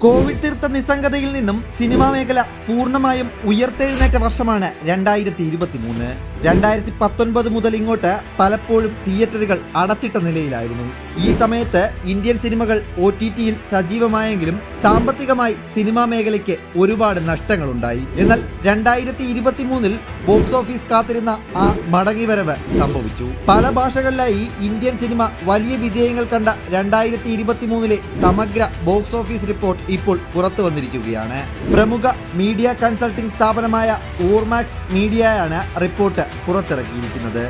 Covid തീർത്ത നിസ്സംഗതയിൽ നിന്നും cinema മേഖല പൂർണ്ണമായും ഉയർത്തെഴുന്നേറ്റ വർഷമാണ് 2023. 2019 മുതൽ ഇങ്ങോട്ട് പലപ്പോഴും തിയേറ്ററുകൾ അടച്ചിട്ട നിലയിലായിരുന്നു. ഈ സമയത്ത് ഇന്ത്യൻ സിനിമകൾ OTTയിൽ സജീവമായെങ്കിലും സാമ്പത്തികമായി സിനിമാ മേഖലയ്ക്ക് ഒരുപാട് നഷ്ടങ്ങളുണ്ടായി. എന്നാൽ 2023 ബോക്സ് ഓഫീസ് കാത്തിരുന്ന ആ മടങ്ങിവരവ് സംഭവിച്ചു. പല ഭാഷകളിലായി ഇന്ത്യൻ സിനിമ വലിയ വിജയങ്ങൾ കണ്ട 2023 സമഗ്ര ബോക്സ് ഓഫീസ് റിപ്പോർട്ട് ഇപ്പോൾ പുറത്തു വന്നിരിക്കുകയാണ്. പ്രമുഖ മീഡിയ കൺസൾട്ടിംഗ് സ്ഥാപനമായ ഓർമാക്സ് മീഡിയയാണ് റിപ്പോർട്ട് പുറത്തിറക്കിയിരിക്കുന്നത്.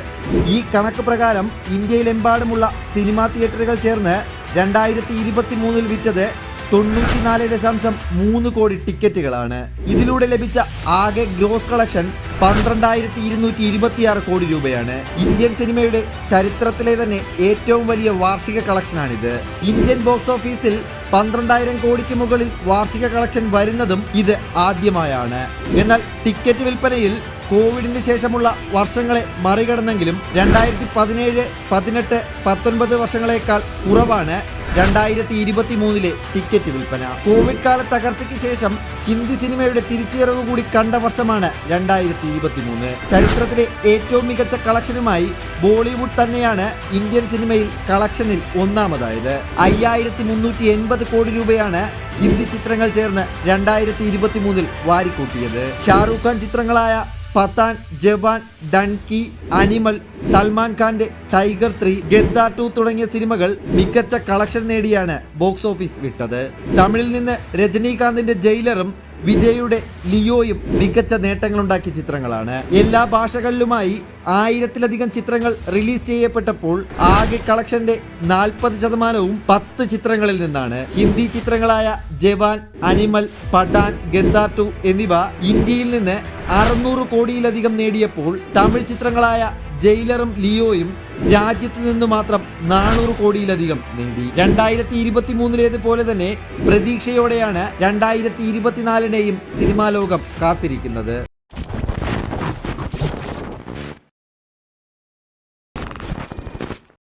ഈ കണക്ക് പ്രകാരം ഇന്ത്യയിലെമ്പാടുമുള്ള സിനിമാ തിയേറ്ററുകൾ ചേർന്ന് 2023 വിറ്റത് 94.3 കോടി ടിക്കറ്റുകളാണ്. ഇതിലൂടെ ലഭിച്ച ആകെ ഗ്രോസ് കളക്ഷൻ 12,226 കോടി രൂപയാണ്. ഇന്ത്യൻ സിനിമയുടെ ചരിത്രത്തിലെ തന്നെ ഏറ്റവും വലിയ വാർഷിക കളക്ഷനാണിത്. ഇന്ത്യൻ ബോക്സ് ഓഫീസിൽ 12,000 കോടിക്ക് മുകളിൽ വാർഷിക കളക്ഷൻ വരുന്നതും ഇത് ആദ്യമായാണ്. എന്നാൽ ടിക്കറ്റ് വിൽപ്പനയിൽ കോവിഡിന് ശേഷമുള്ള വർഷങ്ങളെ മറികടന്നെങ്കിലും 2017, 18, 19 വർഷങ്ങളെക്കാൾ കുറവാണ് 2023 ടിക്കറ്റ് വിൽപ്പന. കോവിഡ് കാല തകർച്ചയ്ക്ക് ശേഷം ഹിന്ദി സിനിമയുടെ തിരിച്ചുവരവ് കൂടി കണ്ട വർഷമാണ് 2023. ചരിത്രത്തിലെ ഏറ്റവും മികച്ച കളക്ഷനുമായി ബോളിവുഡ് തന്നെയാണ് ഇന്ത്യൻ സിനിമയിൽ കളക്ഷനിൽ ഒന്നാമതായത്. 5,380 കോടി രൂപയാണ് ഹിന്ദി ചിത്രങ്ങൾ ചേർന്ന് 2023 വാരിക്കൂട്ടിയത്. ഷാറൂഖ് ഖാൻ ചിത്രങ്ങളായ പത്താൻ, ജവാൻ, ഡൺകി, അനിമൽ, സൽമാൻ ഖാന്റെ ടൈഗർ 3, ഗദ്ദാർ 2 തുടങ്ങിയ സിനിമകൾ മികച്ച കളക്ഷൻ നേടിയാണ് ബോക്സ് ഓഫീസ് വിട്ടത്. തമിഴിൽ നിന്ന് രജനീകാന്തിന്റെ ജയിലറും വിജയുടെ ലിയോയും മികച്ച നേട്ടങ്ങളുണ്ടാക്കിയ ചിത്രങ്ങളാണ്. എല്ലാ ഭാഷകളിലുമായി 1000-ലധികം ചിത്രങ്ങൾ റിലീസ് ചെയ്യപ്പെട്ടപ്പോൾ ആകെ കളക്ഷന്റെ 40% 10 ചിത്രങ്ങളിൽ നിന്നാണ്. ഹിന്ദി ചിത്രങ്ങളായ ജവാൻ, അനിമൽ, പഠാൻ, ഗദ്ദാർ 2 എന്നിവ ഇന്ത്യയിൽ നിന്ന് 600 കോടിയിലധികം നേടിയപ്പോൾ തമിഴ് ചിത്രങ്ങളായ ജയിലറും ലിയോയും രാജ്യത്ത് നിന്ന് മാത്രം 400 കോടിയിലധികം നേടി. 2023 പോലെ തന്നെ പ്രതീക്ഷയോടെയാണ് 2024 സിനിമാ ലോകം കാത്തിരിക്കുന്നത്.